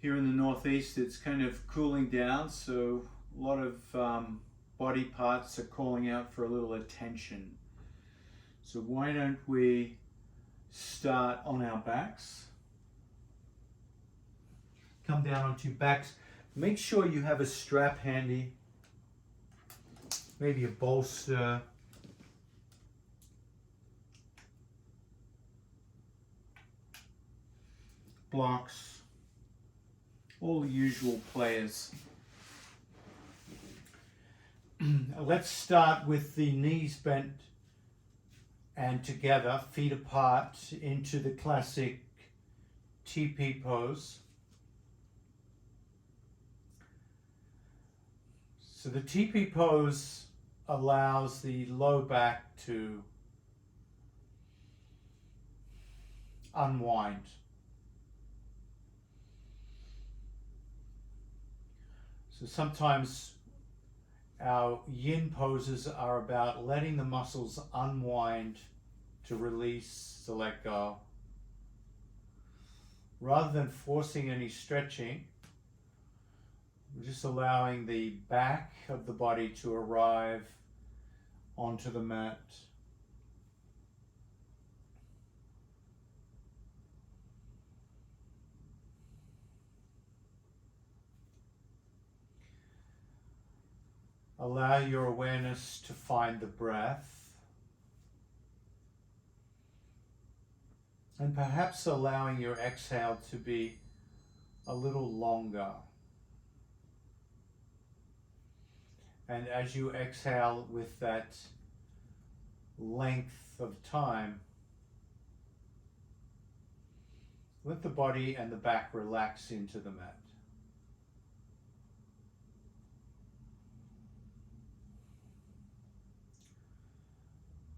Here in the Northeast, it's kind of cooling down, so a lot of body parts are calling out for a little attention. So why don't we start on our backs? Come down onto your backs. Make sure you have a strap handy, maybe a bolster. Blocks, all the usual players. Let's start with the knees bent and together, feet apart, into the classic TP pose. So the TP pose allows the low back to unwind. So sometimes our yin poses are about letting the muscles unwind to release, to let go. Rather than forcing any stretching, we're just allowing the back of the body to arrive onto the mat. Allow your awareness to find the breath, and perhaps allowing your exhale to be a little longer. And as you exhale with that length of time, let the body and the back relax into the mat.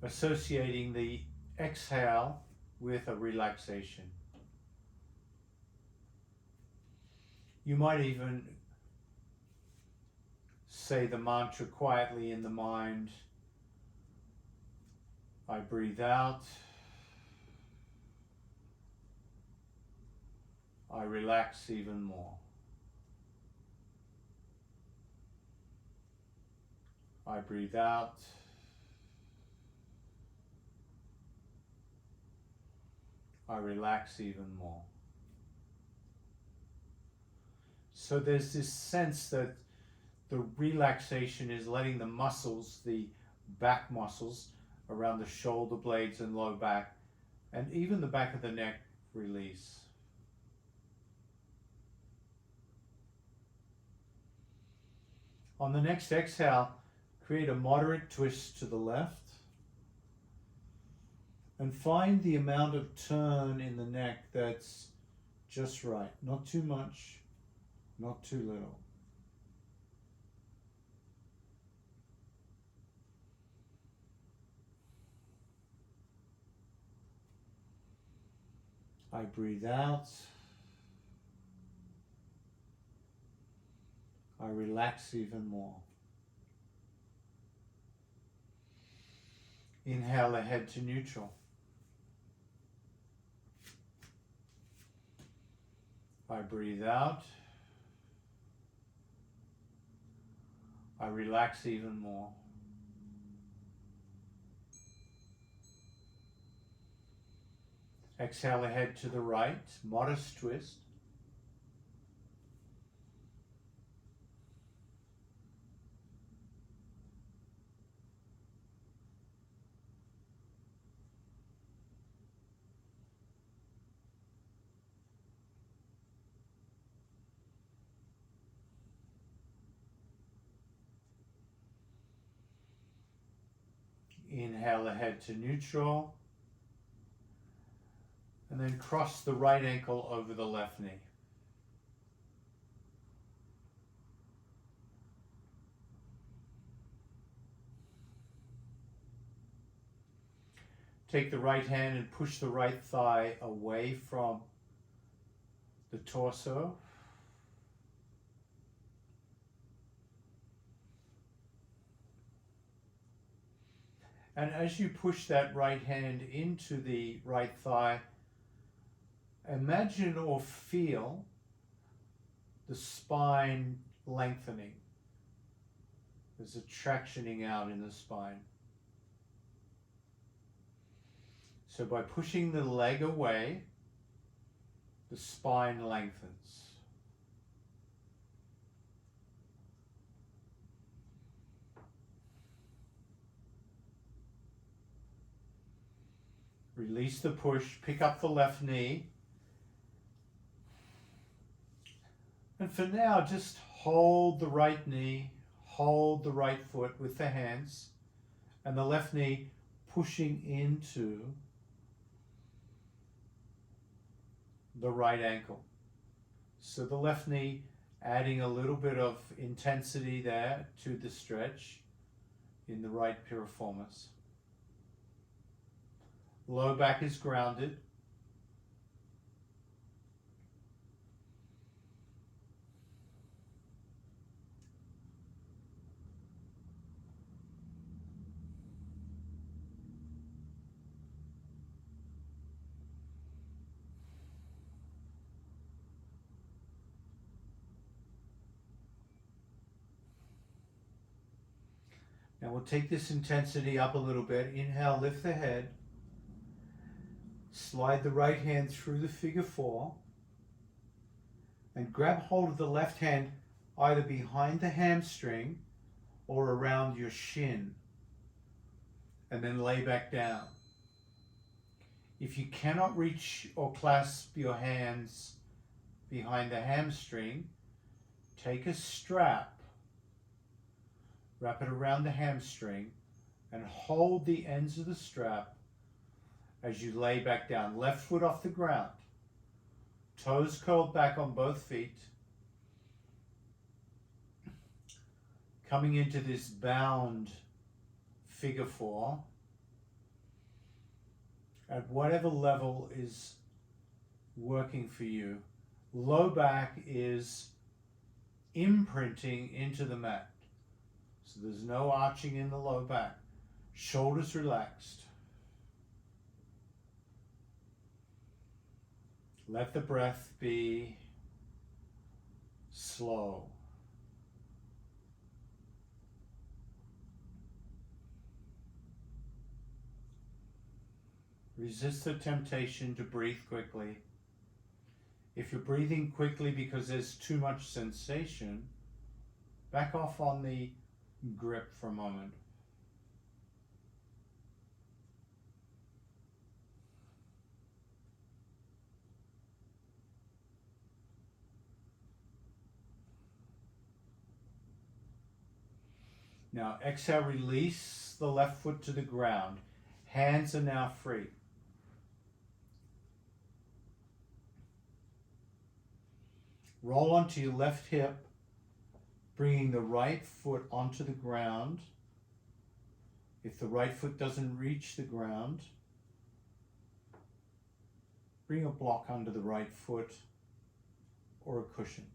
Associating the exhale with a relaxation. You might even say the mantra quietly in the mind. I breathe out. I relax even more. I breathe out. I relax even more. So there's this sense that the relaxation is letting the muscles, the back muscles around the shoulder blades and low back, and even the back of the neck, release. On the next exhale, create a moderate twist to the left. And find the amount of turn in the neck that's just right. Not too much, not too little. I breathe out. I relax even more. Inhale ahead to neutral. I breathe out. I relax even more. Exhale ahead to the right, modest twist. Inhale ahead to neutral. And then cross the right ankle over the left knee. Take the right hand and push the right thigh away from the torso. And as you push that right hand into the right thigh, imagine or feel the spine lengthening. There's a tractioning out in the spine. So by pushing the leg away, the spine lengthens. Release the push, pick up the left knee. And for now, just hold the right knee, hold the right foot with the hands, and the left knee pushing into the right ankle. So the left knee adding a little bit of intensity there to the stretch in the right piriformis. Low back is grounded. Now we'll take this intensity up a little bit. Inhale, lift the head. Slide the right hand through the figure four. And grab hold of the left hand either behind the hamstring or around your shin. And then lay back down. If you cannot reach or clasp your hands behind the hamstring, take a strap, wrap it around the hamstring, and hold the ends of the strap as you lay back down. Left foot off the ground, toes curled back on both feet. Coming into this bound figure four at whatever level is working for you. Low back is imprinting into the mat. So there's no arching in the low back. Shoulders relaxed. Let the breath be slow. Resist the temptation to breathe quickly. If you're breathing quickly because there's too much sensation, back off on the grip for a moment. Now exhale, release the left foot to the ground. Hands are now free. Roll onto your left hip, bringing the right foot onto the ground. If the right foot doesn't reach the ground, bring a block under the right foot or a cushion.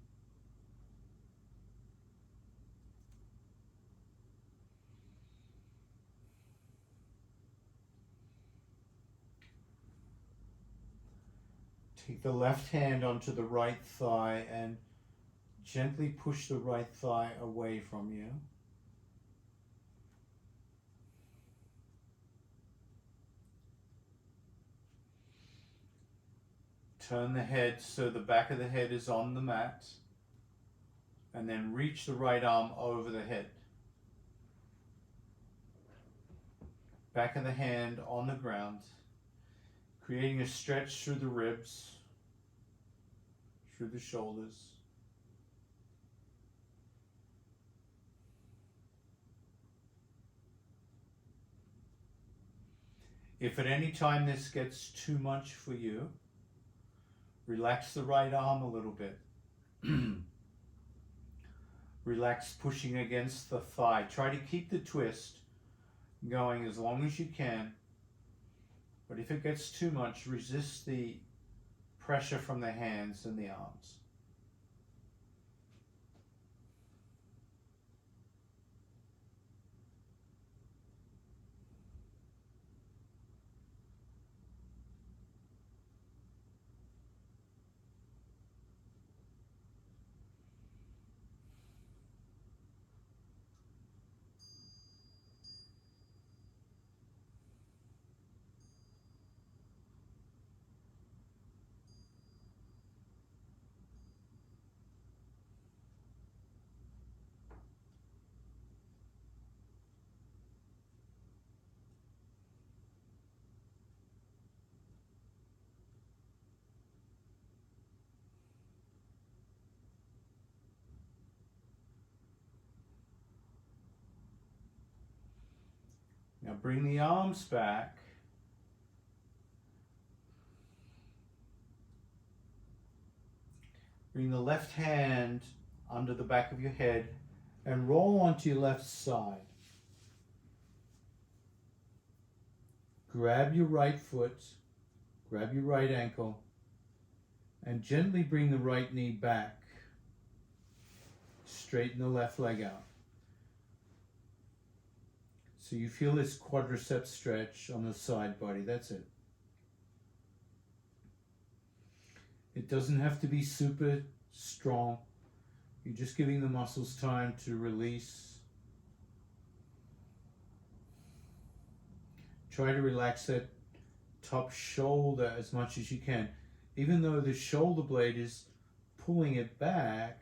Take the left hand onto the right thigh and gently push the right thigh away from you. Turn the head so the back of the head is on the mat, and then reach the right arm over the head. Back of the hand on the ground, creating a stretch through the ribs, through the shoulders. If at any time this gets too much for you, relax the right arm a little bit. Relax pushing against the thigh. Try to keep the twist going as long as you can. But if it gets too much, resist the pressure from the hands and the arms. Now bring the arms back. Bring the left hand under the back of your head and roll onto your left side. Grab your right foot, grab your right ankle, and gently bring the right knee back. Straighten the left leg out. So you feel this quadricep stretch on the side body, that's it. It doesn't have to be super strong. You're just giving the muscles time to release. Try to relax that top shoulder as much as you can. Even though the shoulder blade is pulling it back,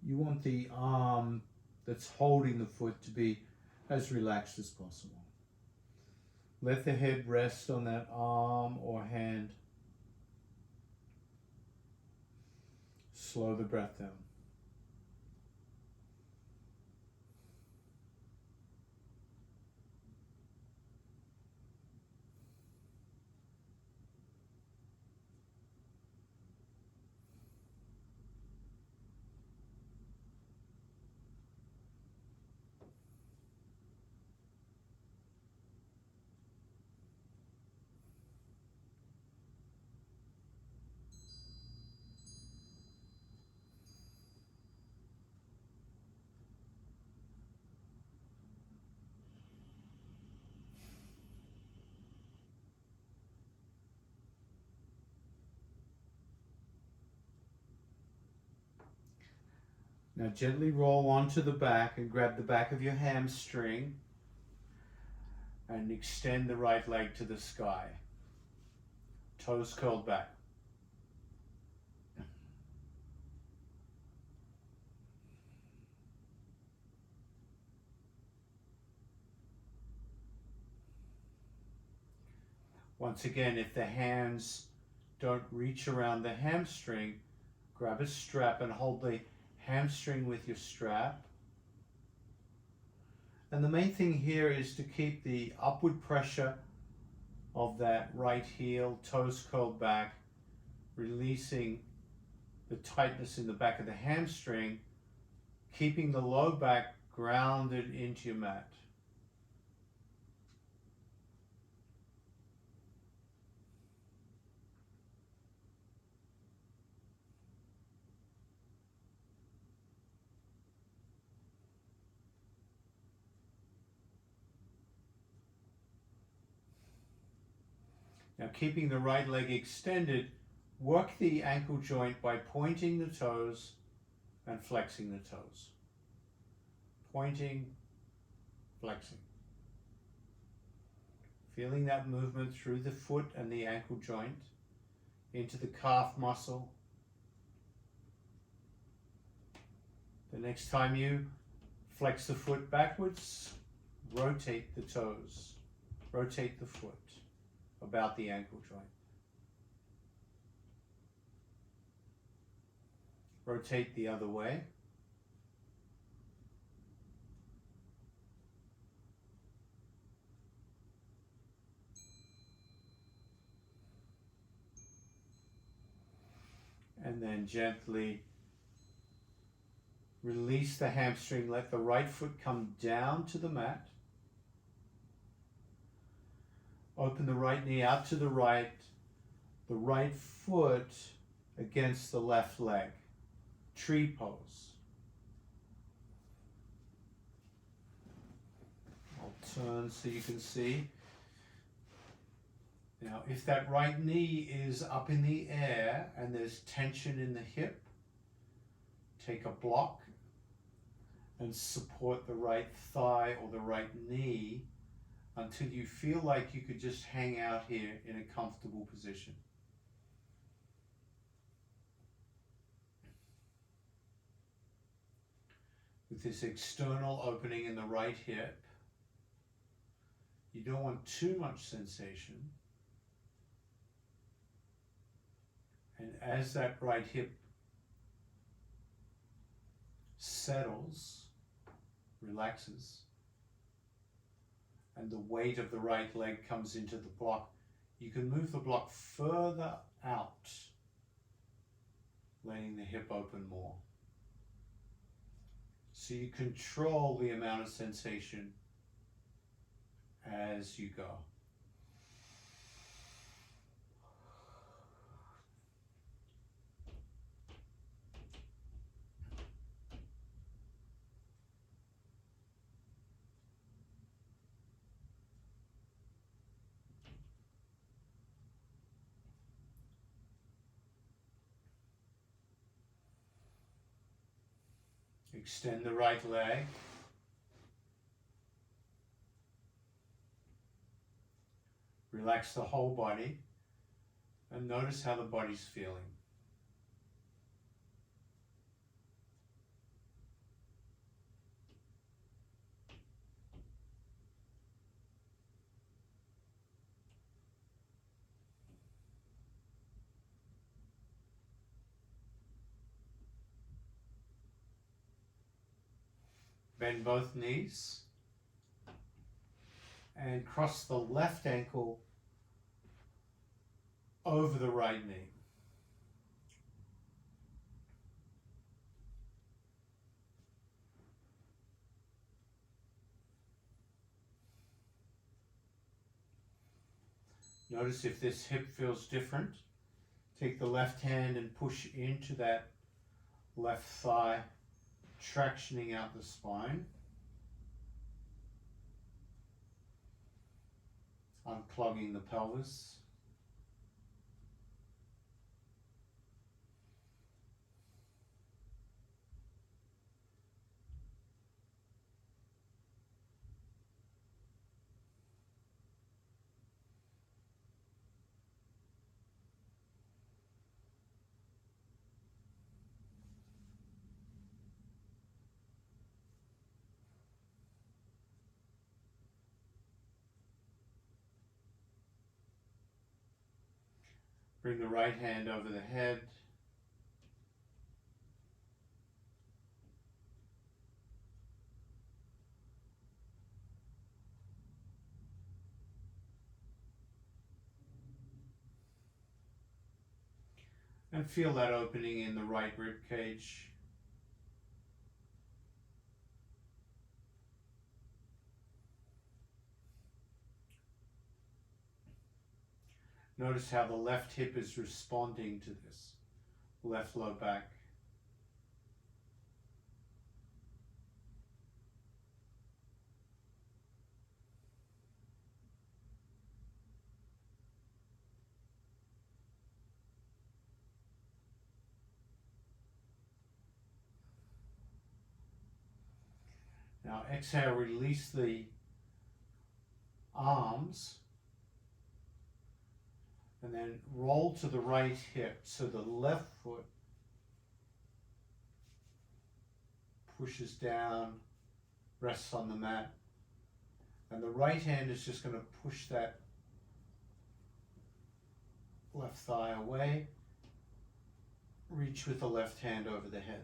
you want the arm that's holding the foot to be as relaxed as possible. Let the head rest on that arm or hand. Slow the breath down. Now gently roll onto the back and grab the back of your hamstring and extend the right leg to the sky. Toes curled back. Once again, if the hands don't reach around the hamstring, grab a strap and hold the hamstring with your strap. And the main thing here is to keep the upward pressure of that right heel, toes curled back, releasing the tightness in the back of the hamstring, keeping the low back grounded into your mat. Now, keeping the right leg extended, work the ankle joint by pointing the toes and flexing the toes. Pointing, flexing. Feeling that movement through the foot and the ankle joint into the calf muscle. The next time you flex the foot backwards, rotate the toes, rotate the foot about the ankle joint. Rotate the other way. And then gently release the hamstring. Let the right foot come down to the mat. Open the right knee out to the right foot against the left leg. Tree pose. I'll turn so you can see. Now, if that right knee is up in the air and there's tension in the hip, take a block and support the right thigh or the right knee until you feel like you could just hang out here in a comfortable position. With this external opening in the right hip, you don't want too much sensation. And as that right hip settles, relaxes, and the weight of the right leg comes into the block, you can move the block further out, letting the hip open more. So you control the amount of sensation as you go. Extend the right leg. Relax the whole body and notice how the body's feeling. Bend both knees and cross the left ankle over the right knee. Notice if this hip feels different. Take the left hand and push into that left thigh, tractioning out the spine. Unclogging the pelvis. Bring the right hand over the head. And feel that opening in the right rib cage. Notice how the left hip is responding to this. Left low back. Now exhale, release the arms. And then roll to the right hip, so the left foot pushes down, rests on the mat, and the right hand is just going to push that left thigh away, reach with the left hand over the head.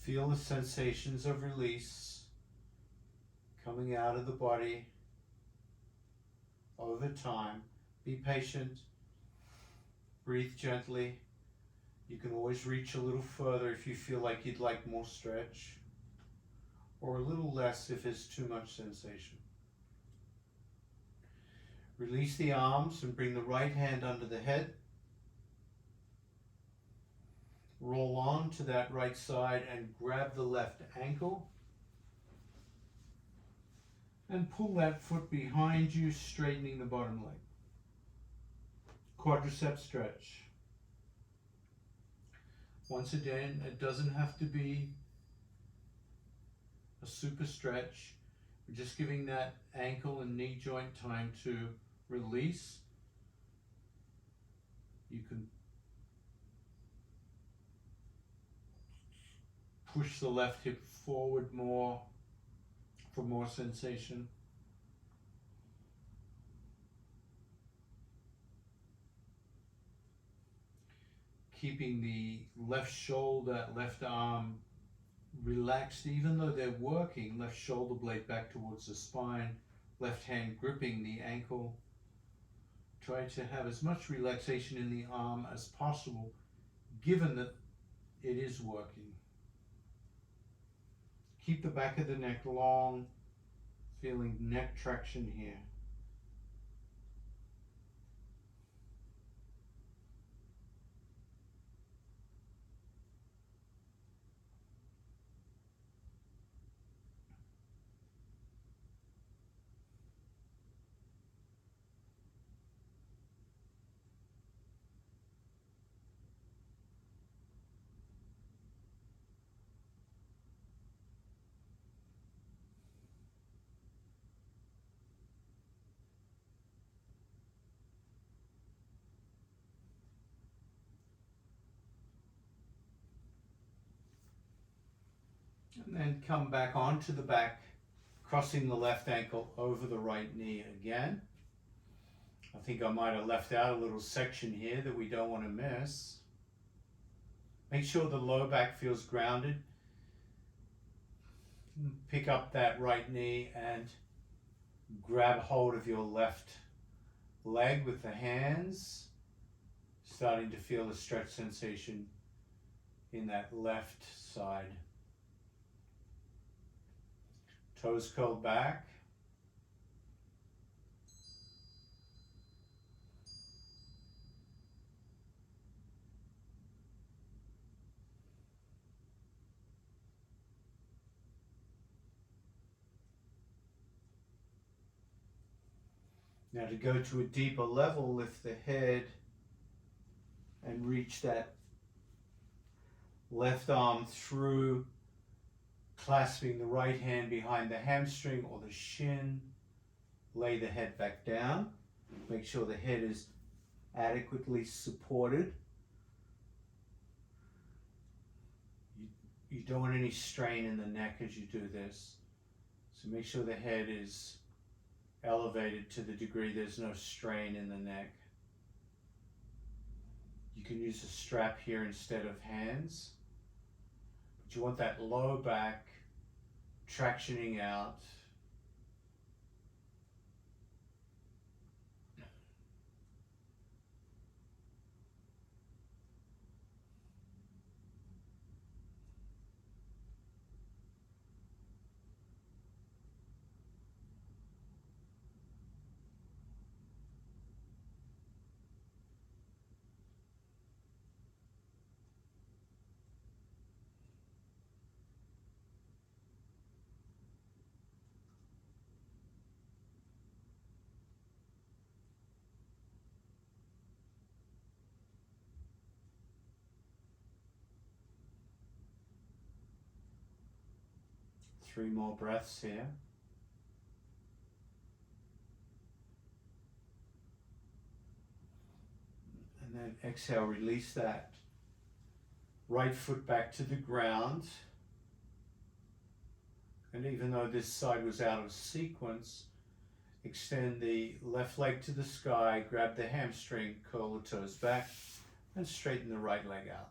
Feel the sensations of release coming out of the body over time. Be patient. Breathe gently. You can always reach a little further if you feel like you'd like more stretch, or a little less if there's too much sensation. Release the arms and bring the right hand under the head. Roll on to that right side and grab the left ankle. And pull that foot behind you, straightening the bottom leg. Quadricep stretch. Once again, it doesn't have to be a super stretch. We're just giving that ankle and knee joint time to release. You can push the left hip forward more for more sensation. Keeping the left shoulder, left arm relaxed, even though they're working, left shoulder blade back towards the spine, left hand gripping the ankle. Try to have as much relaxation in the arm as possible, given that it is working. Keep the back of the neck long, feeling neck traction here. And then come back onto the back, crossing the left ankle over the right knee again. I think I might have left out a little section here that we don't want to miss. Make sure the low back feels grounded. Pick up that right knee and grab hold of your left leg with the hands, starting to feel the stretch sensation in that left side. Toes curled back. Now to go to a deeper level, lift the head and reach that left arm through, clasping the right hand behind the hamstring or the shin. Lay the head back down. Make sure the head is adequately supported. You don't want any strain in the neck as you do this. So make sure the head is elevated to the degree there's no strain in the neck. You can use a strap here instead of hands. But you want that low back tractioning out. Three more breaths here. And then exhale, release that right foot back to the ground. And even though this side was out of sequence, extend the left leg to the sky, grab the hamstring, curl the toes back, and straighten the right leg out.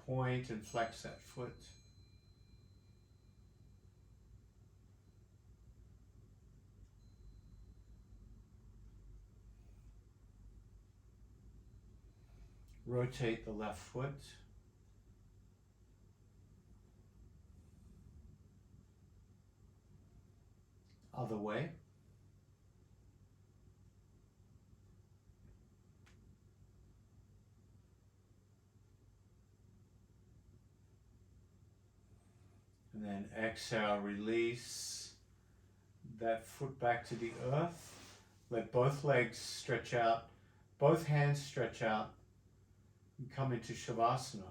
Point and flex that foot. Rotate the left foot. Other way. And then exhale, release that foot back to the earth. Let both legs stretch out, Both hands stretch out and come into Shavasana.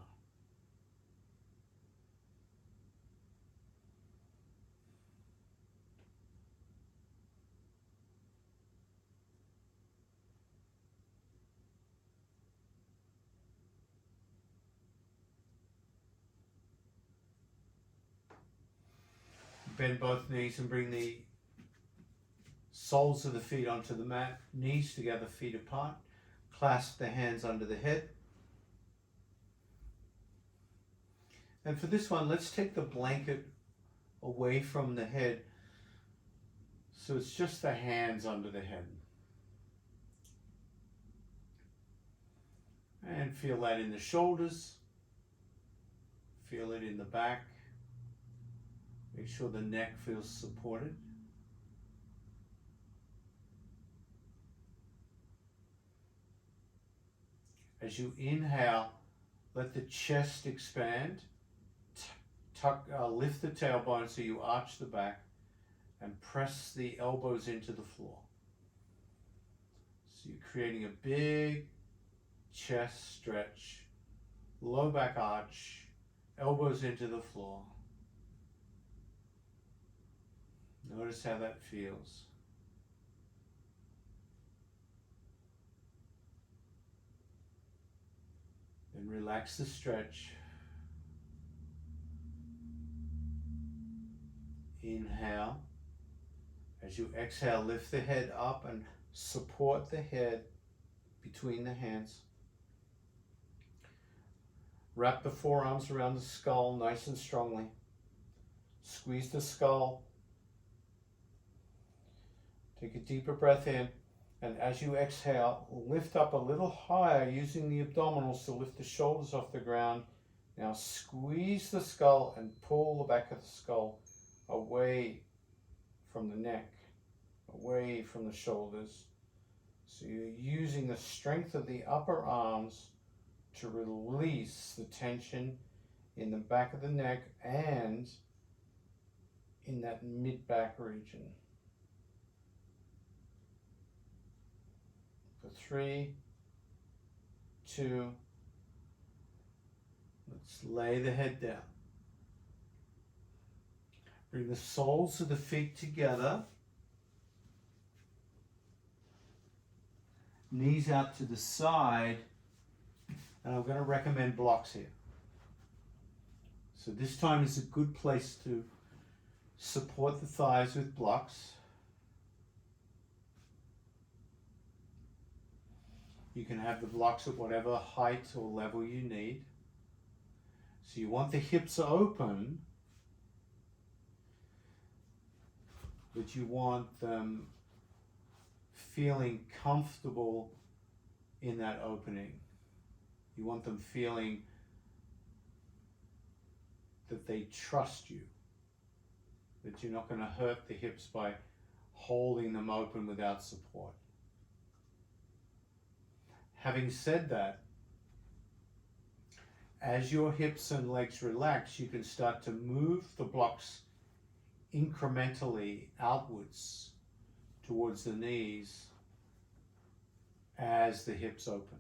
Bend both knees and bring the soles of the feet onto the mat, knees together, feet apart. Clasp the hands under the head. And for this one, let's take the blanket away from the head so it's just the hands under the head. And feel that in the shoulders. Feel it in the back. Make sure the neck feels supported. As you inhale, let the chest expand. Lift the tailbone so you arch the back and press the elbows into the floor. So you're creating a big chest stretch, low back arch, elbows into the floor. Notice how that feels. Then relax the stretch. Inhale. As you exhale, lift the head up and support the head between the hands. Wrap the forearms around the skull nice and strongly. Squeeze the skull. Take a deeper breath in, and as you exhale, lift up a little higher using the abdominals to lift the shoulders off the ground. Now squeeze the skull and pull the back of the skull away from the neck, away from the shoulders. So you're using the strength of the upper arms to release the tension in the back of the neck and in that mid-back region. For 3, 2, let's lay the head down. Bring the soles of the feet together. Knees out to the side. And I'm going to recommend blocks here. So this time is a good place to support the thighs with blocks. You can have the blocks at whatever height or level you need. So you want the hips open, but you want them feeling comfortable in that opening. You want them feeling that they trust you, that you're not going to hurt the hips by holding them open without support. Having said that, as your hips and legs relax, you can start to move the blocks incrementally outwards towards the knees as the hips open.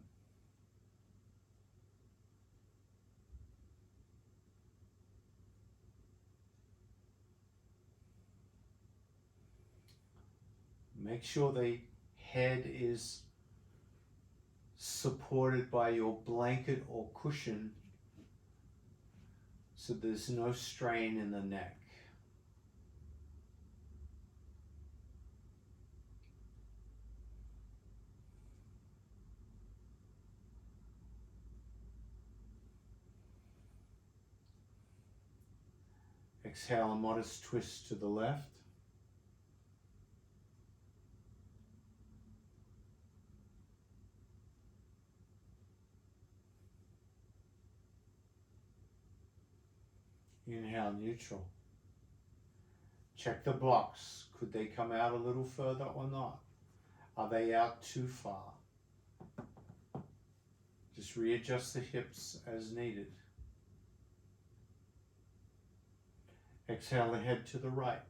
Make sure the head is supported by your blanket or cushion so there's no strain in the neck. Exhale, a modest twist to the left. Inhale, neutral. Check the blocks. Could they come out a little further or not? Are they out too far? Just readjust the hips as needed. Exhale the head to the right.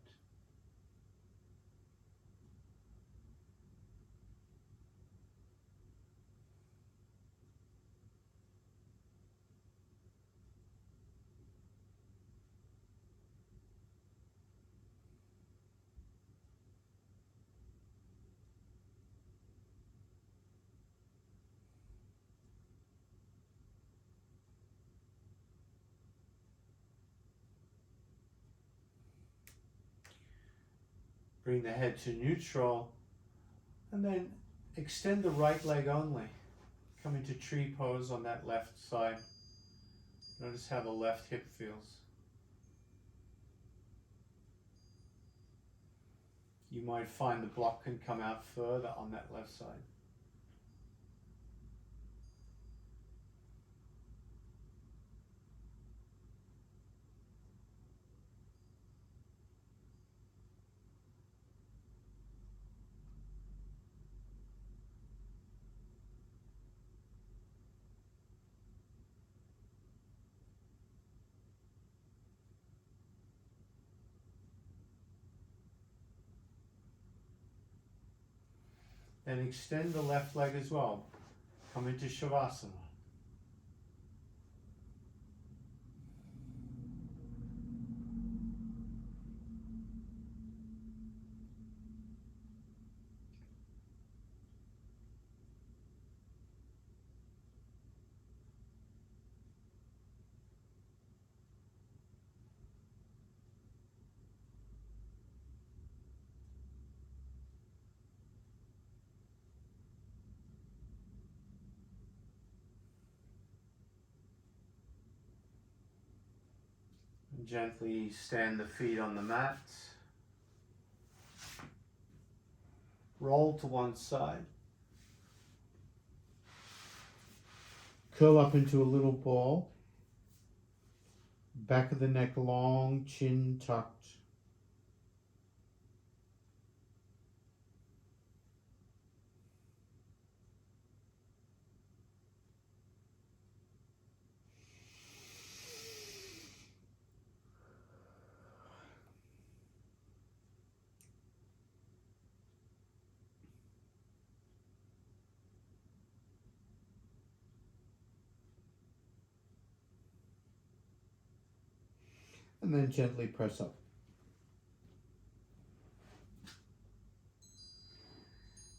Bring the head to neutral, and then extend the right leg only. Come into tree pose on that left side. Notice how the left hip feels. You might find the block can come out further on that left side. Then extend the left leg as well. Come into Shavasana. Gently stand the feet on the mat. Roll to one side. Curl up into a little ball. Back of the neck long, chin tucked. And then gently press up.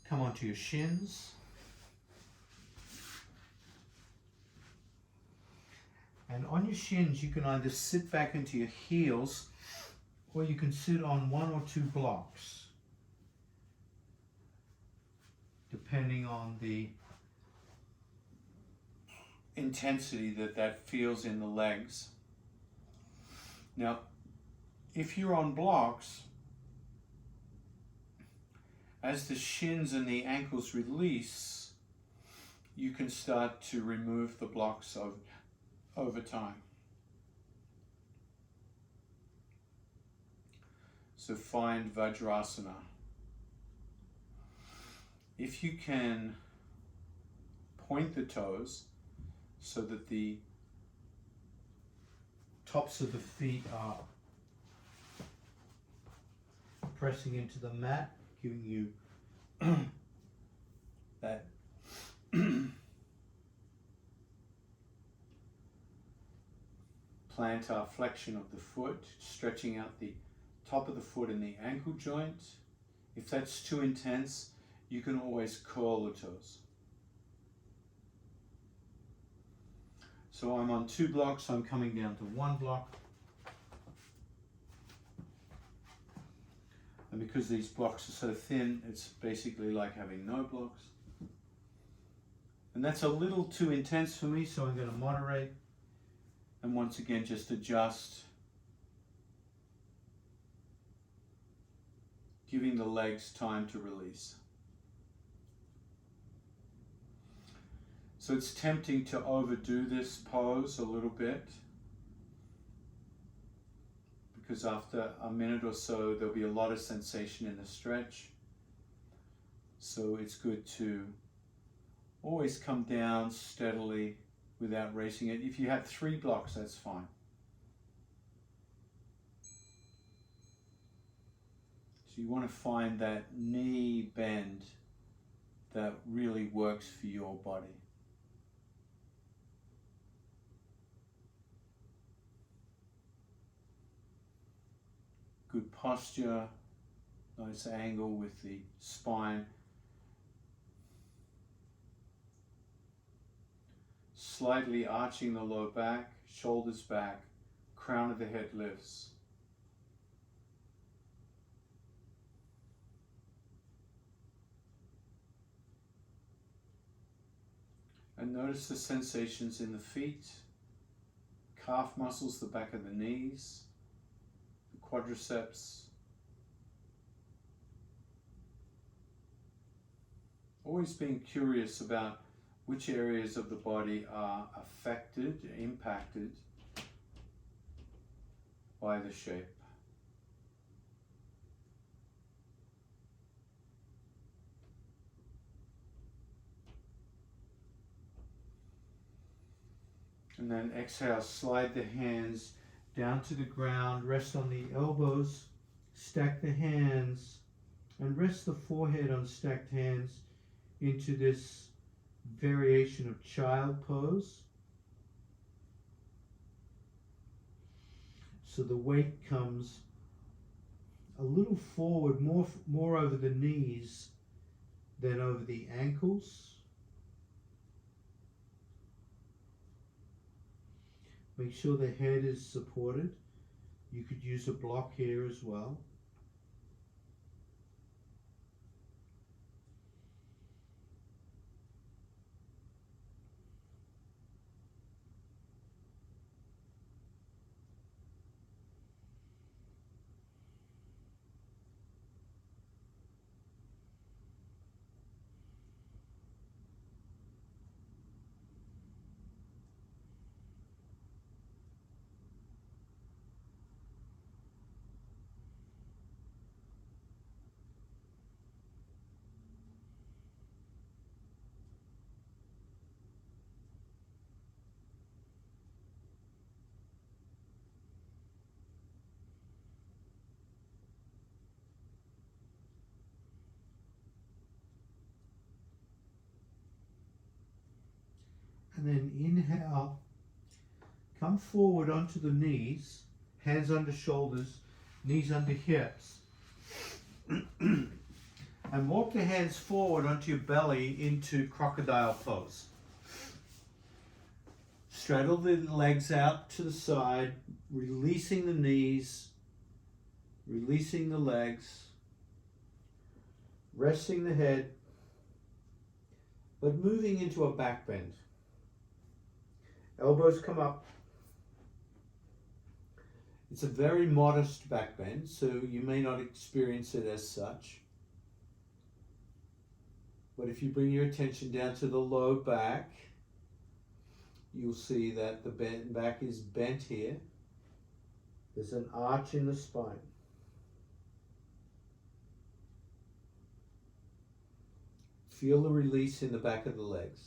Come onto your shins. And on your shins, you can either sit back into your heels, or you can sit on one or two blocks, depending on the intensity that feels in the legs. Now, if you're on blocks, as the shins and the ankles release, you can start to remove the blocks over time. So find Vajrasana. If you can point the toes so that the tops of the feet are pressing into the mat, giving you that plantar flexion of the foot, stretching out the top of the foot and the ankle joint. If that's too intense, you can always curl the toes. So I'm on 2 blocks, I'm coming down to 1 block. And because these blocks are so thin, it's basically like having no blocks. And that's a little too intense for me, so I'm going to moderate. And once again, just adjust. Giving the legs time to release. So it's tempting to overdo this pose a little bit, because after a minute or so there'll be a lot of sensation in the stretch. So it's good to always come down steadily without racing it. If you have 3 blocks, that's fine. So you want to find that knee bend that really works for your body. Good posture, nice angle with the spine. Slightly arching the low back, shoulders back, crown of the head lifts. And notice the sensations in the feet, calf muscles, the back of the knees, the quadriceps. Always being curious about which areas of the body are affected, impacted by the shape. And then exhale, slide the hands down to the ground, rest on the elbows, stack the hands, and rest the forehead on stacked hands into this variation of child pose. So the weight comes a little forward, more over the knees than over the ankles. Make sure the head is supported. You could use a block here as well. And then inhale, come forward onto the knees, hands under shoulders, knees under hips. And walk the hands forward onto your belly into crocodile pose. Straddle the legs out to the side, releasing the knees, releasing the legs, resting the head, but moving into a back bend. Elbows come up. It's a very modest back bend, so you may not experience it as such. But if you bring your attention down to the low back, you'll see that the back is bent here. There's an arch in the spine. Feel the release in the back of the legs.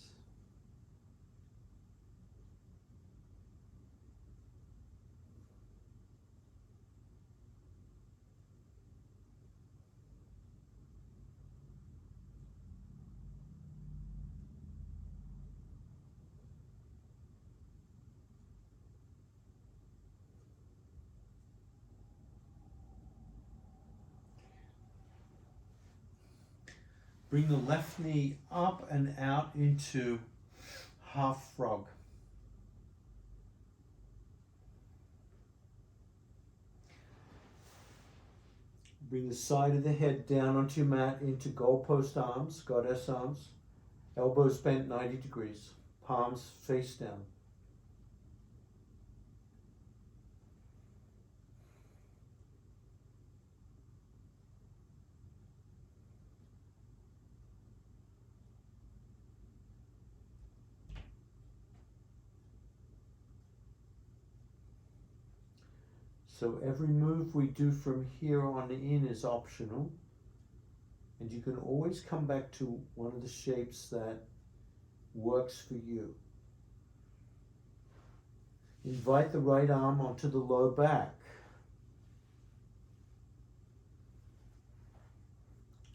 Bring the left knee up and out into half frog. Bring the side of the head down onto your mat into goalpost arms, goddess arms. Elbows bent 90 degrees, palms face down. So every move we do from here on in is optional, and you can always come back to one of the shapes that works for you. Invite the right arm onto the low back.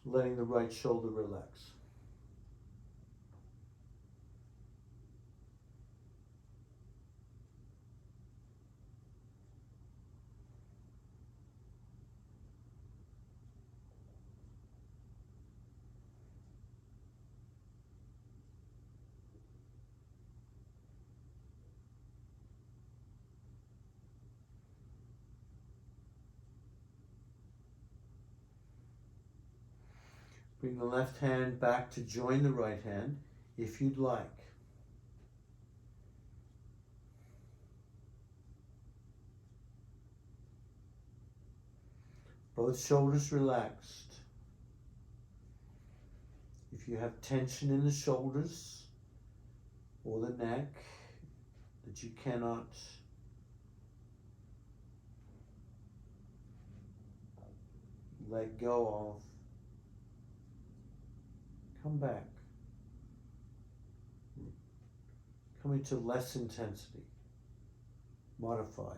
Letting the right shoulder relax. Bring the left hand back to join the right hand if you'd like. Both shoulders relaxed. If you have tension in the shoulders or the neck that you cannot let go of, come back. Come into less intensity. Modify.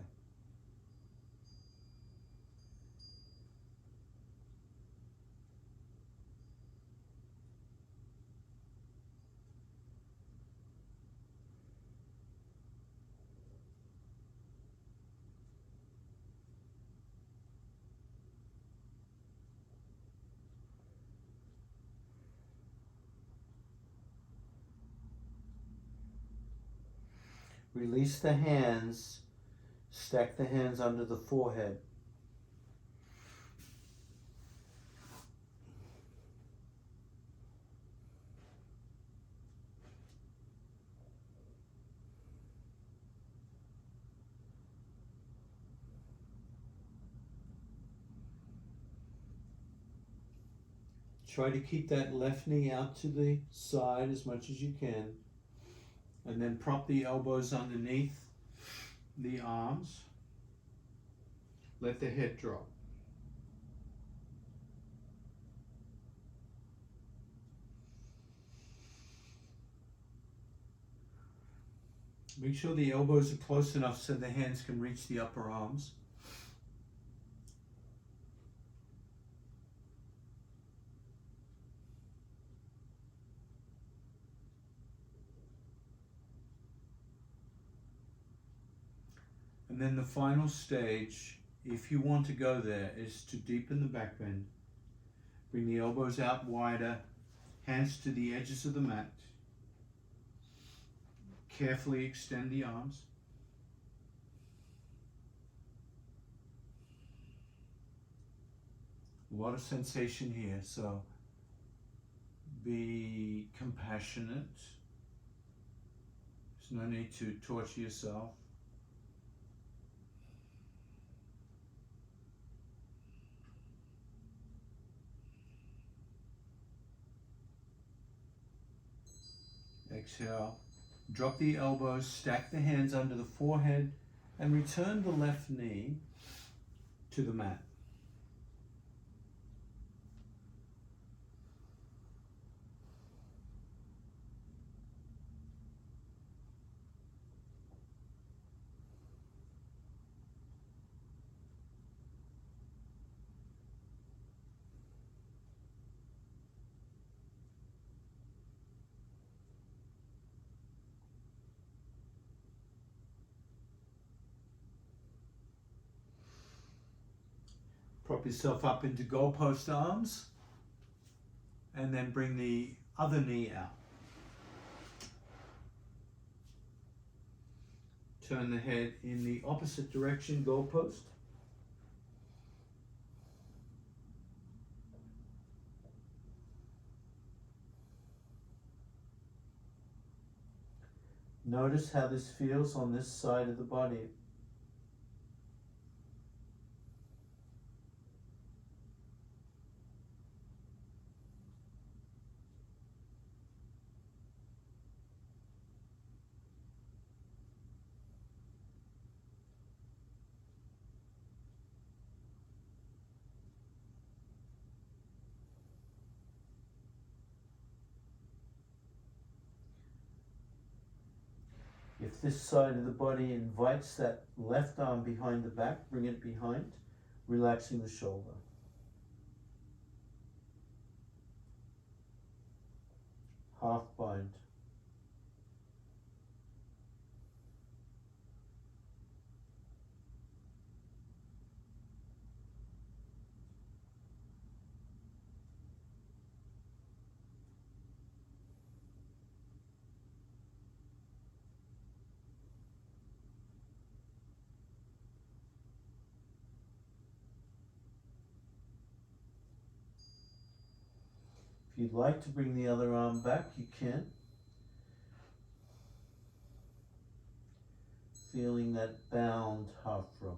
Release the hands. Stack the hands under the forehead. Try to keep that left knee out to the side as much as you can. And then prop the elbows underneath the arms. Let the head drop. Make sure the elbows are close enough so the hands can reach the upper arms. And then the final stage, if you want to go there, is to deepen the back bend. Bring the elbows out wider, hands to the edges of the mat. Carefully extend the arms. A lot of sensation here, so be compassionate. There's no need to torture yourself. Exhale. Drop the elbows, stack the hands under the forehead, and return the left knee to the mat. Prop yourself up into goalpost arms and then bring the other knee out. Turn the head in the opposite direction, goalpost. Notice how this feels on this side of the body. If this side of the body invites that left arm behind the back, bring it behind, relaxing the shoulder. Half bind. If you'd like to bring the other arm back, you can. Feeling that bound half frog.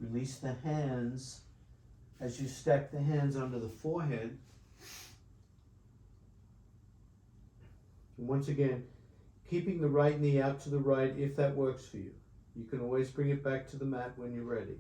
Release the hands as you stack the hands under the forehead. And once again, keeping the right knee out to the right if that works for you. You can always bring it back to the mat when you're ready.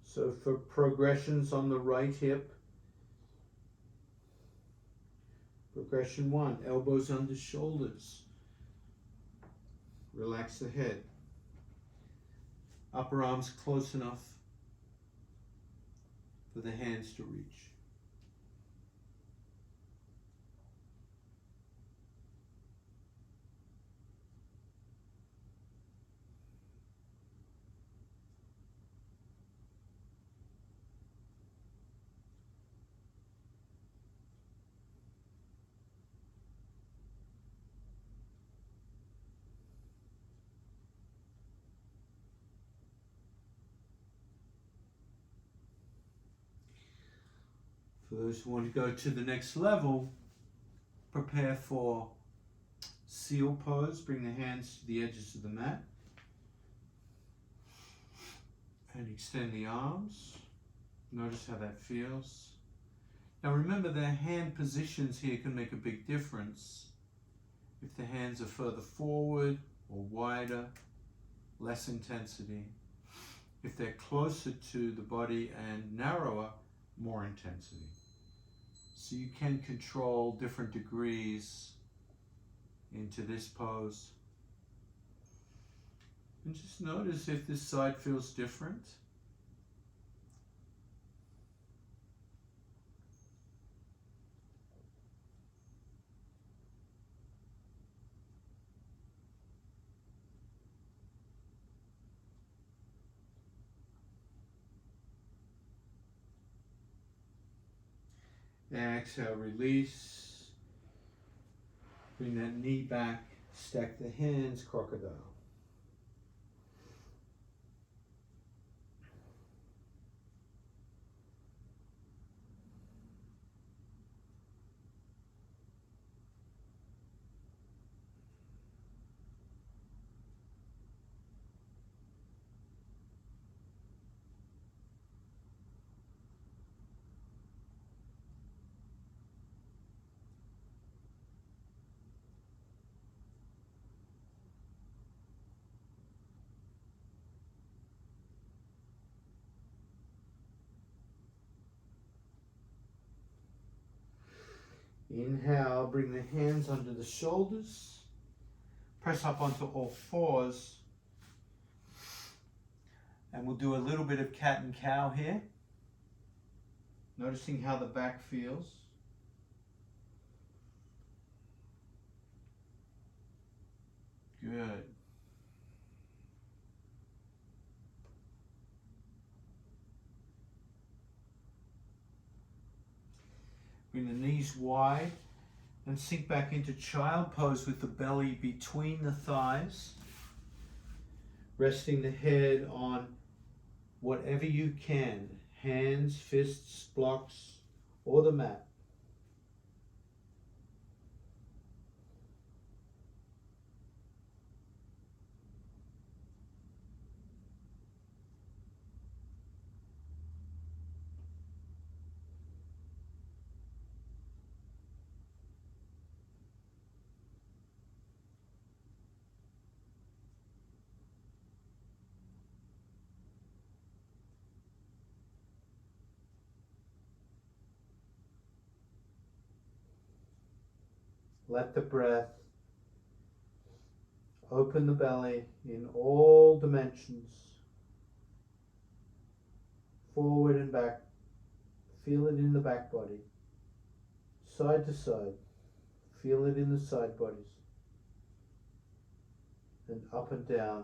So for progressions on the right hip, progression 1, elbows under shoulders. Relax the head. Upper arms close enough for the hands to reach. For those who want to go to the next level, prepare for seal pose. Bring the hands to the edges of the mat. And extend the arms. Notice how that feels. Now remember, the hand positions here can make a big difference. If the hands are further forward or wider, less intensity. If they're closer to the body and narrower, more intensity. So you can control different degrees into this pose. And just notice if this side feels different. Exhale, release. Bring that knee back. Stack the hands, crocodile. Inhale, bring the hands under the shoulders. Press up onto all fours. And we'll do a little bit of cat and cow here. Noticing how the back feels. Good. Bring the knees wide and sink back into child pose with the belly between the thighs. Resting the head on whatever you can, hands, fists, blocks, or the mat. Let the breath open the belly in all dimensions, forward and back. Feel it in the back body, side to side. Feel it in the side bodies, and up and down.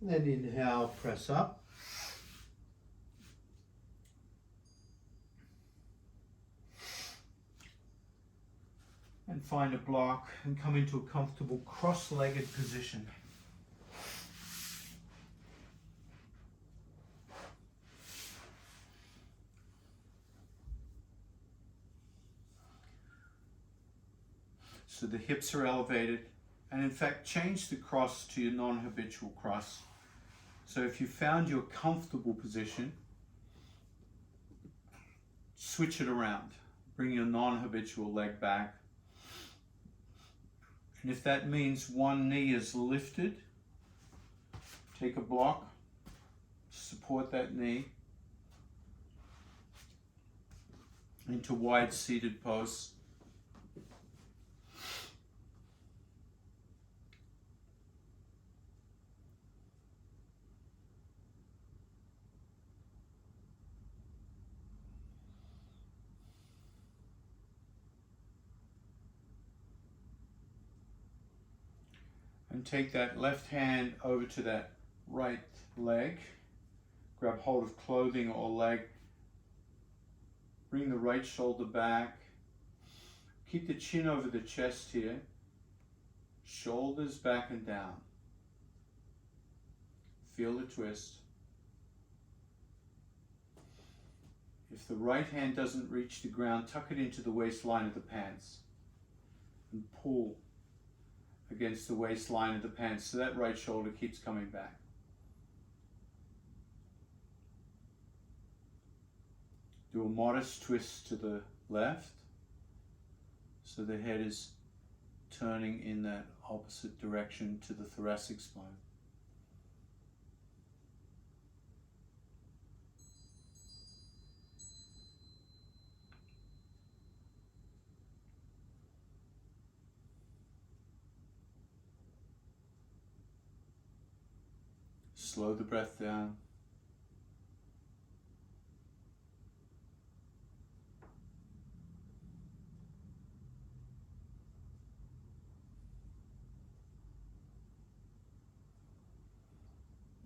Then inhale, press up. And find a block and come into a comfortable cross-legged position. So the hips are elevated, and in fact change the cross to your non-habitual cross. So if you found your comfortable position, switch it around. Bring your non-habitual leg back. And if that means one knee is lifted, take a block, support that knee into wide seated pose. And take that left hand over to that right leg. Grab hold of clothing or leg. Bring the right shoulder back. Keep the chin over the chest here. Shoulders back and down. Feel the twist. If the right hand doesn't reach the ground, tuck it into the waistline of the pants and pull against the waistline of the pants so that right shoulder keeps coming back. Do a modest twist to the left so the head is turning in that opposite direction to the thoracic spine. Slow the breath down.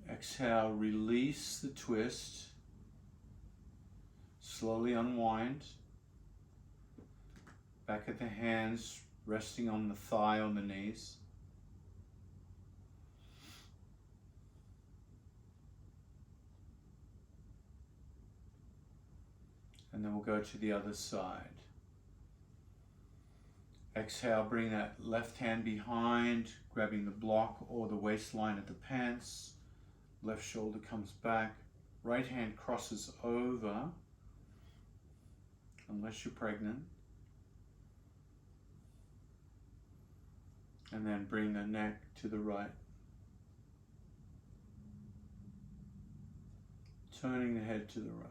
Exhale, release the twist. Slowly unwind. Back of the hands resting on the thigh, on the knees. And then we'll go to the other side. Exhale, bring that left hand behind, grabbing the block or the waistline of the pants. Left shoulder comes back. Right hand crosses over, unless you're pregnant. And then bring the neck to the right. Turning the head to the right.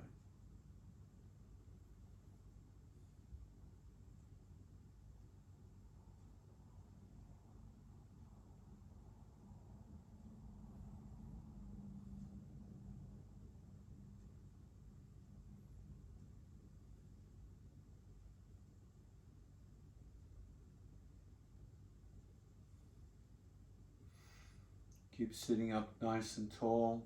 Keep sitting up nice and tall.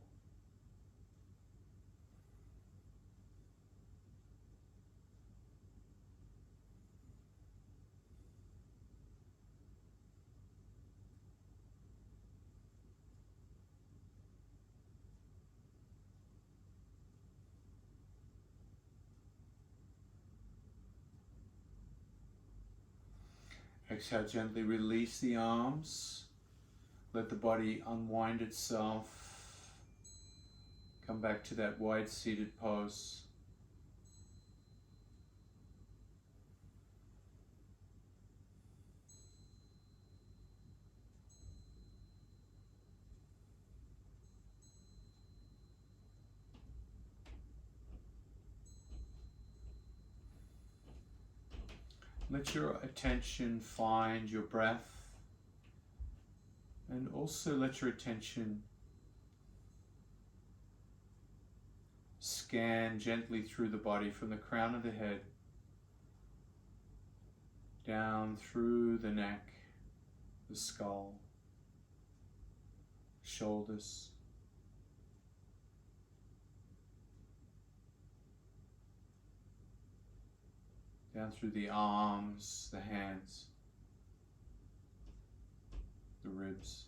Exhale, gently release the arms. Let the body unwind itself. Come back to that wide seated pose. Let your attention find your breath. And also let your attention scan gently through the body from the crown of the head down through the neck, the skull, shoulders, down through the arms, the hands, the ribs.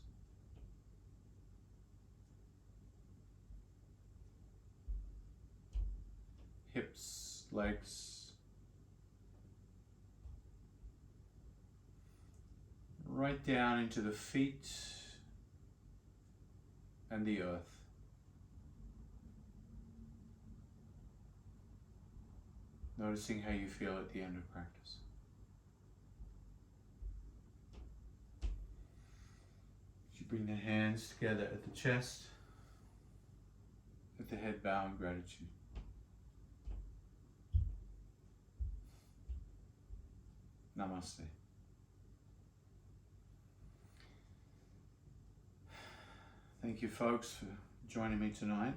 Hips, legs, right down into the feet and the earth. Noticing how you feel at the end of practice. You bring the hands together at the chest, at the head bow in gratitude. Namaste. Thank you, folks, for joining me tonight.